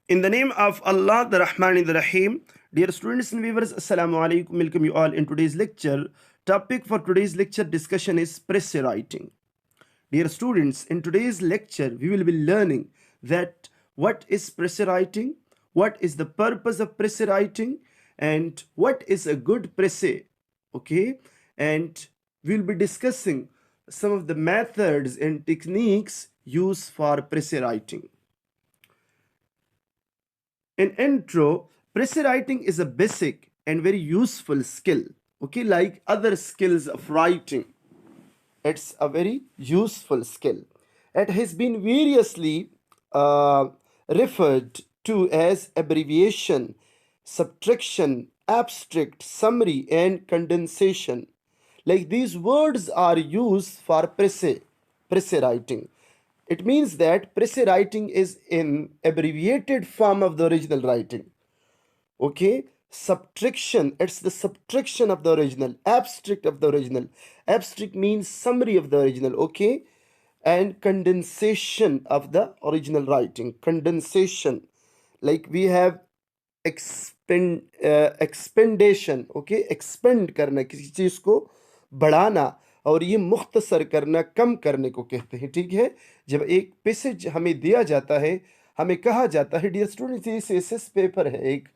In the name of Allah, the Rahman and the Rahim, dear students and viewers, Assalamu alaikum. Welcome you all in today's lecture. Topic for today's lecture discussion is press writing. Dear students, in today's lecture, we will be learning that what is press writing, what is the purpose of press writing, and what is a good press. Okay, and we will be discussing some of the methods and techniques used for press writing. In intro, press writing is a basic and very useful skill. Okay, like other skills of writing, it's a very useful skill. It has been variously referred to as abbreviation, subtraction, abstract, summary, and condensation. Like these words are used for press writing. It means that press writing is in abbreviated form of the original writing. Okay, subtraction, it's the subtraction of the original. Abstract of the original. Abstract means summary of the original. Okay, and condensation of the original writing. Condensation, like we have expandation. Okay, expand करना, किसी चीज को बढ़ाना, और ये मुख्तसर करना, कम करने को कहते हैं. ठीक है, जब एक पैसेज हमें दिया जाता है, हमें कहा जाता है डियर स्टूडेंट्स, ये सीएसएस पेपर है, एक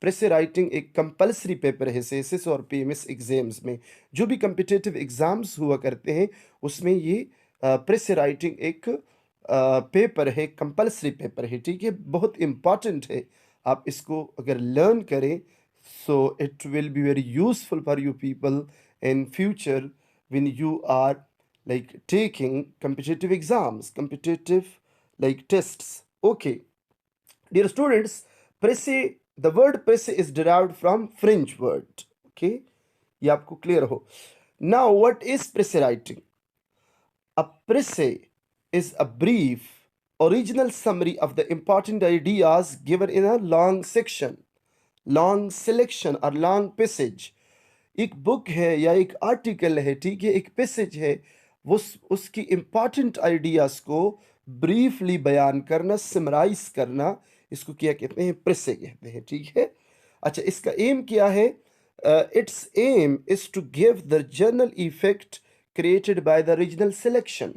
प्रेस राइटिंग एक कंपलसरी पेपर है सीएसएस और पीएमएस एग्जाम्स में. जो भी कम्पिटिटिव एग्जाम्स हुआ करते हैं उसमें ये प्रेस राइटिंग एक पेपर है, कंपलसरी पेपर है. ठीक है, बहुत इम्पॉर्टेंट है. आप इसको अगर लर्न करें so it will be very useful for you people in future when you are like taking competitive exams, competitive like tests. Okay, dear students, presse, the word presse is derived from French word. Okay, ये आपको clear हो. Now what is press writing? A presse is a brief original summary of the important ideas given in a long section, long selection और long passage. एक book है या एक article है, ठीक है, एक पैसेज है, वो उसकी इम्पॉर्टेंट आइडियाज को ब्रीफली बयान करना, समराइज करना, इसको क्या कहते हैं? प्रेसे कहते हैं. ठीक है, अच्छा, इसका एम क्या है? It's aim is to give the general effect created by the regional selection.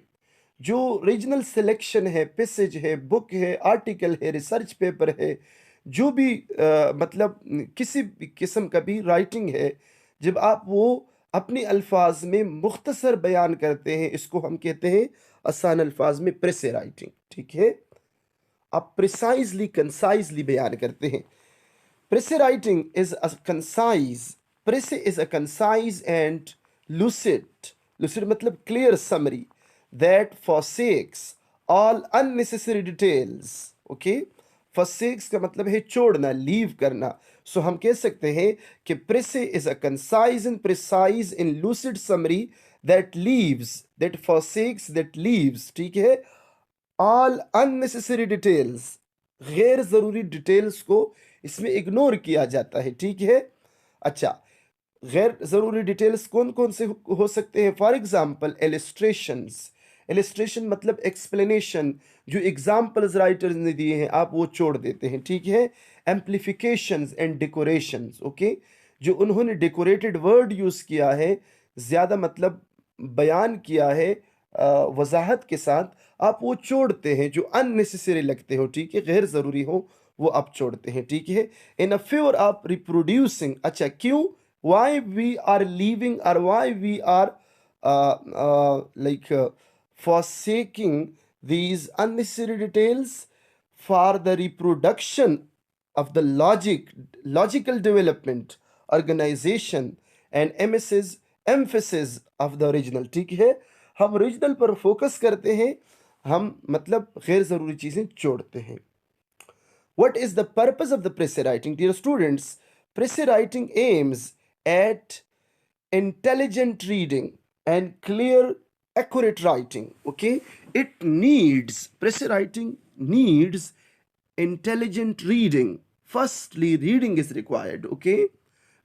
जो रीजनल सिलेक्शन है, पैसेज है, बुक है, आर्टिकल है, रिसर्च पेपर है, जो भी मतलब किसी भी किस्म का भी राइटिंग है, जब आप वो अपने अल्फाज में मुख्तसर बयान करते हैं, इसको हम कहते हैं आसान अल्फाज में प्रेस राइटिंग. ठीक है, आप प्रिसाइजली, कंसाइजली बयान करते हैं. Precis writing is a concise, precis is a concise and lucid. Lucid मतलब clear summary that forsakes all unnecessary details. Okay, forsakes का मतलब है छोड़ना, लीव करना. सो हम कह सकते हैं कि press is a concise and precise in lucid summary that leaves, that forsakes, that leaves. ठीक है, ऑल अननेसेसरी डिटेल्स, गैर जरूरी डिटेल्स को इसमें इग्नोर किया जाता है. ठीक है, अच्छा, गैर ज़रूरी डिटेल्स कौन कौन से हो सकते हैं? For example illustrations. एलिस्ट्रेशन मतलब एक्सप्लेनेशन, जो एग्जाम्पल्स राइटर्स ने दिए हैं आप वो छोड़ देते हैं. ठीक है, एम्प्लीफिकेशंस एंड डेकोरेशंस. ओके, जो उन्होंने डेकोरेटेड वर्ड यूज़ किया है, ज़्यादा मतलब बयान किया है वजाहत के साथ, आप वो छोड़ते हैं. जो अननेसेसरी लगते हो, ठीक है, गैर ज़रूरी हो, वो आप छोड़ते हैं. ठीक है, इन अ फेवर आप रिप्रोड्यूसिंग. अच्छा, क्यों? why we are leaving or why we are forsaking these unnecessary details? For the reproduction of the logical development, organization and emphasis of the original. ठीक है, हम ओरिजिनल पर फोकस करते हैं, हम मतलब गैर ज़रूरी चीज़ें छोड़ते हैं. What is the purpose of the press writing? Dear students, press writing aims at intelligent reading and clear, accurate writing. Okay, it needs, press writing needs intelligent reading. Firstly, reading is required. Okay,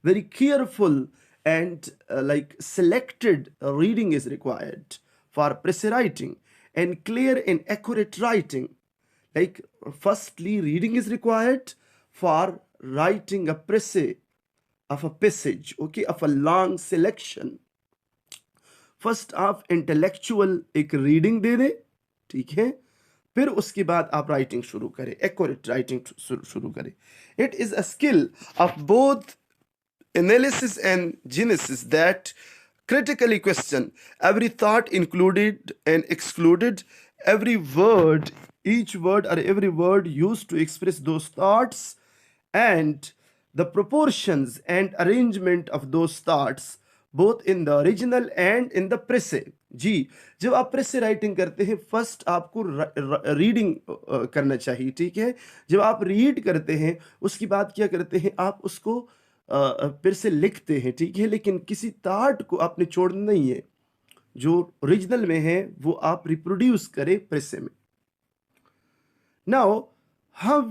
very careful and like selected reading is required for press writing, and clear and accurate writing. Like, firstly, reading is required for writing a précis of a passage, okay, of a long selection. First आप intellectual एक reading दे दें, ठीक है, फिर उसके बाद आप writing शुरू करें, एक्यूरेट राइटिंग शुरू करें. It is a skill of both analysis and genesis that critically question every thought included and excluded, every word, each word or every word used to express those thoughts, and the proportions and arrangement of those thoughts both in the original and in the presse. जी, जब आप precis से writing करते हैं, first आपको reading करना चाहिए, ठीक है. जब आप रीड करते हैं, उसके बाद क्या करते हैं, आप उसको फिर से लिखते हैं, ठीक है, लेकिन किसी थाट को आपने छोड़ना नहीं है, जो ओरिजिनल में है वो आप रिप्रोड्यूस करें प्रेसे में. Now how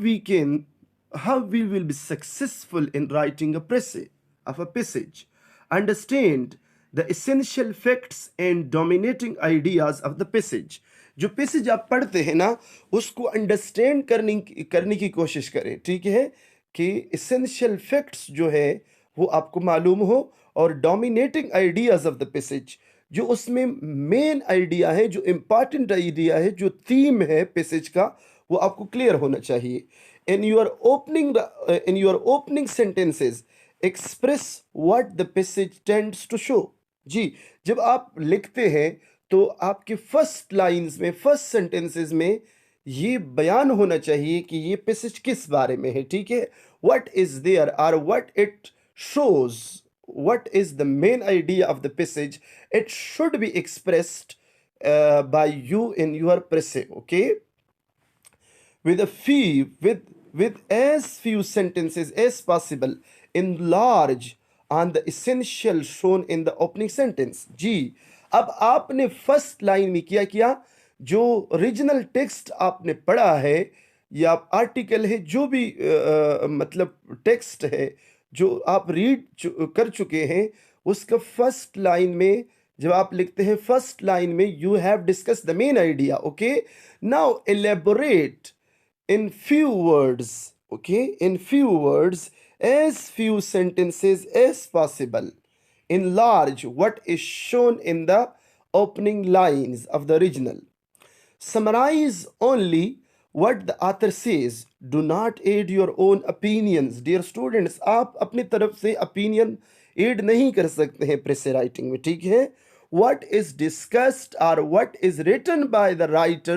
we will be successful in writing a précis of a passage? Understand the essential facts and dominating ideas of the passage. जो पैसेज आप पढ़ते हैं ना, उसको अंडरस्टैंड करने की कोशिश करें, ठीक है, कि इसेंशियल फैक्ट्स जो है वो आपको मालूम हो, और dominating ideas of the passage, जो उसमें मेन आइडिया है, जो इम्पॉर्टेंट आइडिया है, जो थीम है पैसेज का, वो आपको क्लियर होना चाहिए. In your opening sentences, express what the passage tends to show. जी, जब आप लिखते हैं तो आपके फर्स्ट लाइंस में, फर्स्ट सेंटेंसेस में ये बयान होना चाहिए कि ये पैसेज किस बारे में है, ठीक है. व्हाट इज देयर और what it shows, what is the main idea of the passage, it should be expressed by you in your précis, okay, with a few, with as few sentences as possible, enlarge on the essential shown in the opening sentence. जी, अब आपने first line में क्या किया, जो original text आपने पढ़ा है या आर्टिकल है, जो भी मतलब टेक्स्ट है जो आप रीड कर चुके हैं, उसका फर्स्ट लाइन में जब आप लिखते हैं, फर्स्ट लाइन में you have discuss the main idea, okay. Now elaborate in few words, okay, in few words, as few sentences as possible, enlarge what is shown in the opening lines of the original. Summarize only what the author says. Do not add your own opinions. Dear students, आप अपनी तरफ से opinion add नहीं कर सकते हैं precis writing में, ठीक है. What is discussed or what is written by the writer,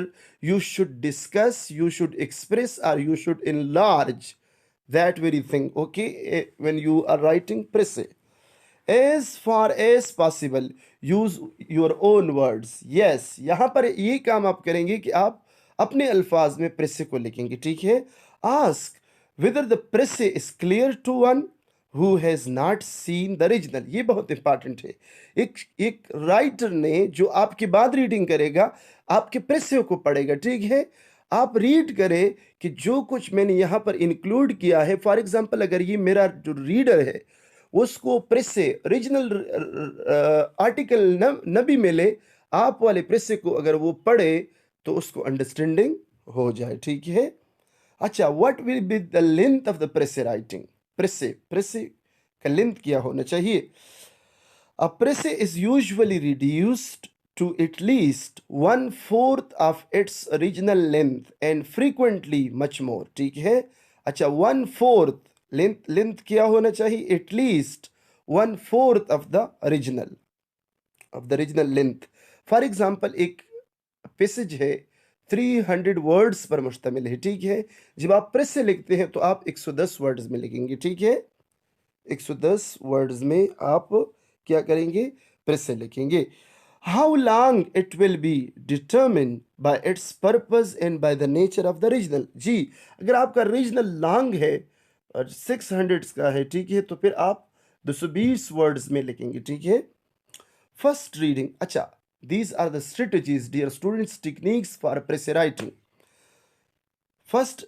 you should discuss, you should express, or you should enlarge that very thing, okay, when you are writing presse. As far as possible, use your own words. Yes, यहाँ पर ये काम आप करेंगे कि आप अपने अल्फाज में प्रेसे को लिखेंगे, ठीक है. Ask whether the presse is clear to one who has not seen the original. ये बहुत इंपॉर्टेंट है. एक राइटर ने जो आपके बाद रीडिंग करेगा, आपके प्रेसे को पढ़ेगा, ठीक है. आप रीड करें कि जो कुछ मैंने यहाँ पर इंक्लूड किया है, फॉर एग्जांपल अगर ये मेरा जो रीडर है उसको प्रेसे ओरिजिनल आर्टिकल न भी मिले, आप वाले प्रेसे को अगर वो पढ़े तो उसको अंडरस्टैंडिंग हो जाए, ठीक है. अच्छा, what will be the length of the précis writing? Précis का लेंथ क्या होना चाहिए? A précis is usually reduced to at least 1/4 of its original length and frequently much more, ठीक है. अच्छा, 1/4 लेंथ क्या होना चाहिए? At least 1/4 of the original length. For example एक पैसेज है 300 वर्ड्स पर मुश्तमिल है, ठीक है. जब आप प्रेस से लिखते हैं तो आप 110 वर्ड्स में लिखेंगे, ठीक है. 110 वर्ड्स में आप क्या करेंगे? प्रेस से लिखेंगे. How long it will be determine by its purpose and by the nature of the original. जी, अगर आपका ओरिजिनल लॉन्ग है और 600 का है, ठीक है, तो फिर आप 220 वर्ड्स में लिखेंगे, ठीक है. First reading. अच्छा, these are the strategies, dear students, techniques for presse writing. First,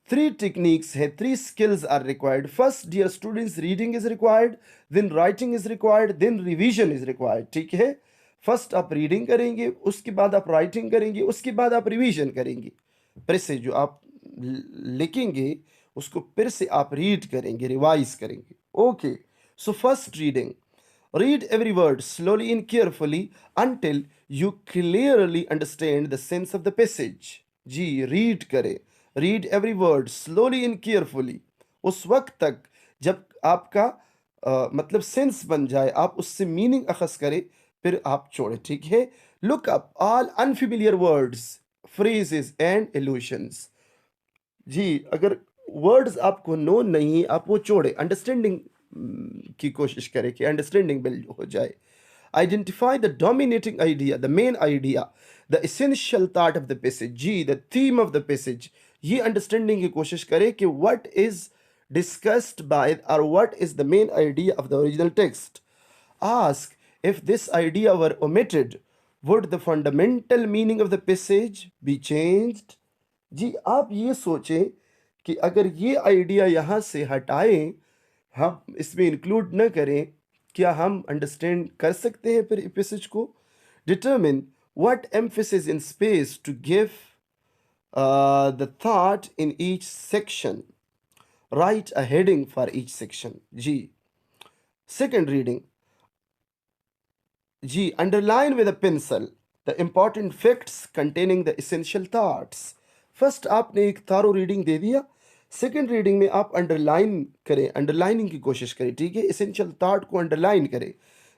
3 techniques है, 3 skills are required. First, dear students, reading is required, then writing is required, then revision is required, ठीक है. First आप reading करेंगे, उसके बाद आप writing करेंगे, उसके बाद आप रिवीजन करेंगे. प्रेसे जो आप लिखेंगे उसको फिर से आप रीड करेंगे, रिवाइज करेंगे। Okay, so first reading, read every word slowly and carefully until you clearly understand the sense of the passage। जी, रीड करें, read every word slowly and carefully, उस वक्त तक जब आपका मतलब सेंस बन जाए, आप उससे मीनिंग अखज़ करें, फिर आप छोड़ें, ठीक है। Look up all unfamiliar words, phrases and allusions. जी, अगर वर्ड्स आपको नोन नहीं है, आप वो छोड़ें, अंडरस्टैंडिंग की कोशिश करें कि अंडरस्टैंडिंग बिल्ड हो जाए। Identify the dominating idea, the main idea, the essential thought of the passage, जी, the theme of the passage। ये अंडरस्टैंडिंग की कोशिश करें कि what is discussed by or what is the main idea of the original text। Ask if this idea were omitted, would the fundamental meaning of the passage be changed। जी, आप ये सोचें कि अगर ये आइडिया यहाँ से हटाएं, हम इसमें इंक्लूड न करें, क्या हम अंडरस्टैंड कर सकते हैं फिर पैसेज को। Determine what emphasis in space to give the thought in each section, write a heading for each section. जी, सेकेंड रीडिंग, जी, underline with a pencil the important facts containing the essential thoughts. First आपने एक थारो reading दे दिया, second reading में आप underline करें, underlining की कोशिश करें, ठीक है, एसेंशियल थॉट को अंडरलाइन करें।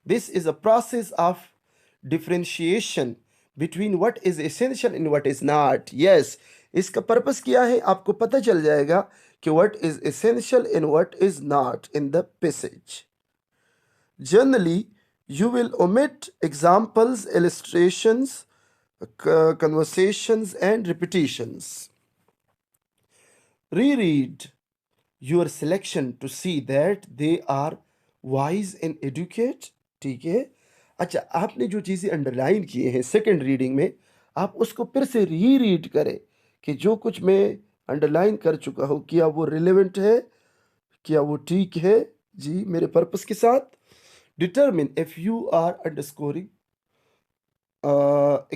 This is a process of differentiation between what is essential and what is not. Yes, इसका पर्पस क्या है, आपको पता चल जाएगा कि what is essential and what is not in the passage. Generally you will omit examples, illustrations, conversations, and repetitions. Reread your selection to see that they are wise and educate। ठीक है। अच्छा, आपने जो चीज़ें अंडरलाइन किए हैं second reading में, आप उसको फिर से री रीड करें कि जो कुछ मैं अंडरलाइन कर चुका हूँ, क्या वो रिलेवेंट है, क्या वो ठीक है, जी, मेरे पर्पस के साथ। Determine if you are underscoring,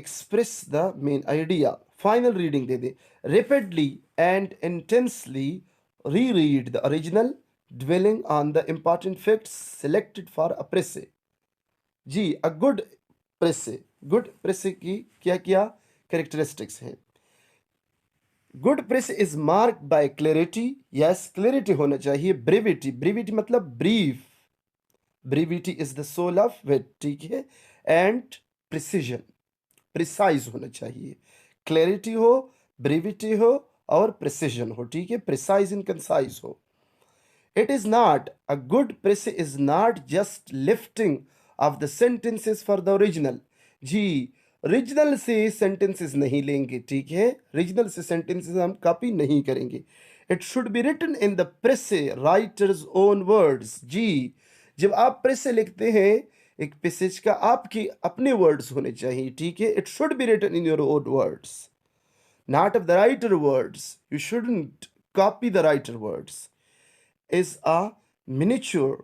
express the main idea। Final reading they they. Rapidly and intensely reread the original, dwelling on the important facts selected for a presse। Ji, a good presse, good presse की क्या क्या characteristics हैं। Good precis is marked by clarity, yes, clarity होना चाहिए। Brevity, brevity मतलब brief, brevity is the soul of wit, ठीक है। And precision, precise होना चाहिए। क्लैरिटी हो, ब्रीविटी हो और प्रिसीजन हो, ठीक है, प्रिसाइज एंड कंसाइज हो। It is not a good precis is not just lifting off the sentences for the original. जी, ओरिजिनल से सेंटेंसेस नहीं लेंगे, ठीक है, ओरिजिनल से सेंटेंसेस हम कॉपी नहीं करेंगे। It should be written in the precis writer's own words. जी, जब आप प्रेस से लिखते हैं एक पैसेज का, आपके अपने वर्ड्स होने चाहिए, ठीक है। It should be written in your own words, not of the writer words. You shouldn't copy the writer words. Is a miniature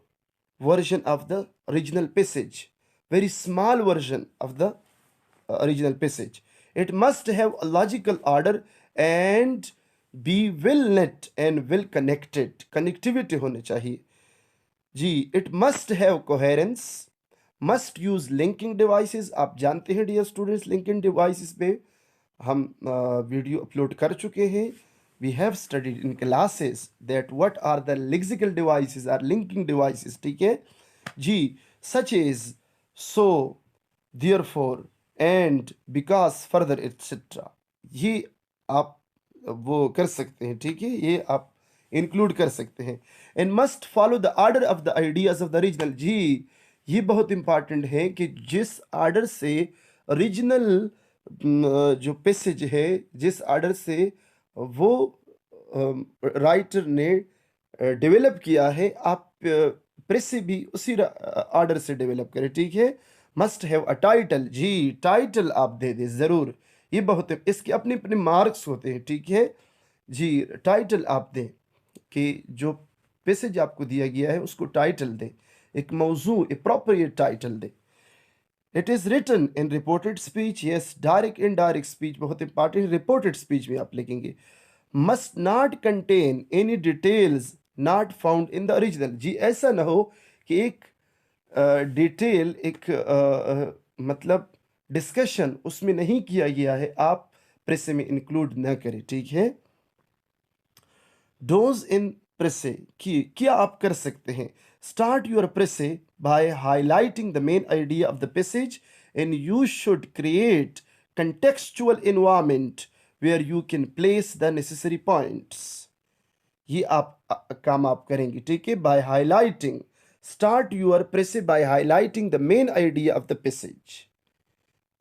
version of the original passage, very small version of the original passage। it must have a logical order and be well knit and well connected, connectivity होनी चाहिए। जी, it must have coherence, must use linking devices. आप जानते हैं dear students, linking devices पे हम video upload कर चुके हैं। We have studied in classes that what are the lexical devices are linking devices, ठीक है जी। Such is, so, therefore, and, because, further, etcetera, ये आप वो कर सकते हैं, ठीक है, ये आप इंक्लूड कर सकते हैं। And must follow the order of the ideas of the original. जी, ये बहुत इंपॉर्टेंट है कि जिस ऑर्डर से ओरिजिनल जो पैसेज है, जिस ऑर्डर से वो राइटर ने डेवलप किया है, आप प्रेस से भी उसी ऑर्डर से डेवलप करें, ठीक है। Must have a title. जी, टाइटल आप दे दें ज़रूर, ये बहुत है, इसके अपने अपने मार्क्स होते हैं, ठीक है जी। टाइटल आप दें कि जो पैसेज आपको दिया गया है उसको टाइटल दें, एक मौजू अप्रोप्रिएट टाइटल दें। It is written in reported speech, yes direct indirect speech बहुत इंपॉर्टेंट, रिपोर्टेड स्पीच में आप लिखेंगे। Must not contain any details not found in the original, जी ऐसा ना हो कि एक डिटेल एक मतलब डिस्कशन उसमें नहीं किया गया है, आप प्रेसे में इंक्लूड न करें, ठीक है। डोज इन प्रेसे की क्या आप कर सकते हैं, start your precis by highlighting the main idea of the passage and you should create contextual environment where you can place the necessary points। ये आप काम आप करेंगे, ठीक है। By highlighting, start your precis by highlighting the main idea of the passage,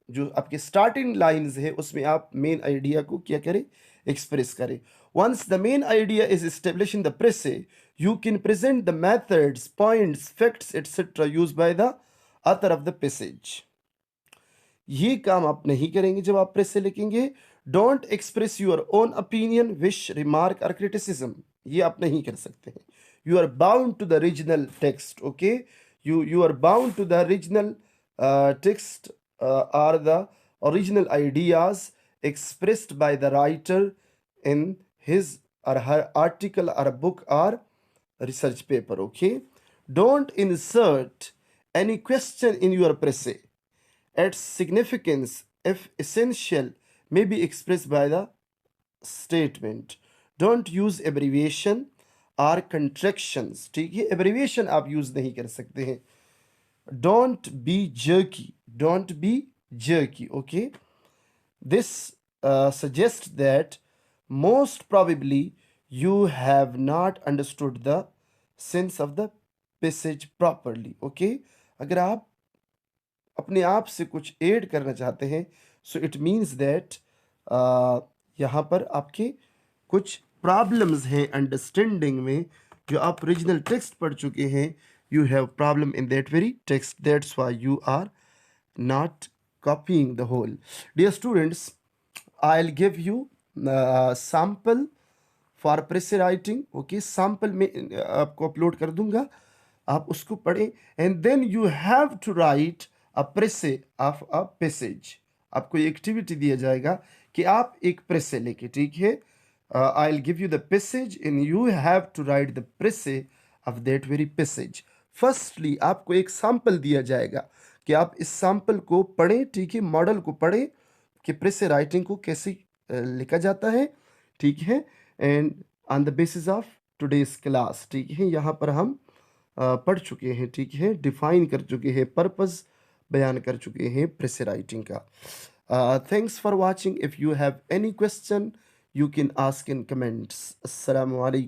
जो आपके starting lines है उसमें आप मेन आइडिया को क्या करें, एक्सप्रेस करें। Once the main idea is establish in the precis, you can present the methods, points, facts etcetera use by the author of the passage. ये काम आप नहीं करेंगे जब आप प्रेस से लिखेंगे। Don't express your own opinion, wish, remark और क्रिटिसिज्म, ये आप नहीं कर सकते हैं। You are bound to the regional text, okay, you are bound to the regional text or the original ideas expressed by the writer in his or her article or book or research paper, okay. Don't insert any question in your presse. Its significance, if essential, may be expressed by the statement. Don't use abbreviation or contractions, ठीक है, abbreviation आप use नहीं कर सकते हैं। Don't be jerky, don't be jerky, okay. This suggests that most probably you have not understood the sense of the passage properly, okay। अगर आप अपने आप से कुछ ऐड करना चाहते हैं, सो इट मीन्स दैट यहाँ पर आपके कुछ प्रॉब्लम्स हैं अंडरस्टैंडिंग में, जो आप ओरिजिनल टेक्स्ट पढ़ चुके हैं, you have problem in that very text, that's why you are not copying the whole। Dear students, I'll give you sample for press writing, okay। sample में आपको अपलोड कर दूंगा, आप उसको पढ़ें, and then you have to write a presse of a passage। आपको ये activity दिया जाएगा कि आप एक प्रेसे लेके, ठीक है, I'll give you the passage and you have to write the presse of that very passage। Firstly आपको एक सैंपल दिया जाएगा कि आप इस सैंपल को पढ़ें, ठीक है, मॉडल को पढ़ें कि प्रेस राइटिंग को कैसे लिखा जाता है, ठीक है। And on the basis of today's class, ठीक है, यहाँ पर हम पढ़ चुके हैं, ठीक है, डिफाइन कर चुके हैं, पर्पस बयान कर चुके हैं प्रेस राइटिंग का। Thanks for watching. If you have any question you can ask in comments. अस्सलाम वालेकुम।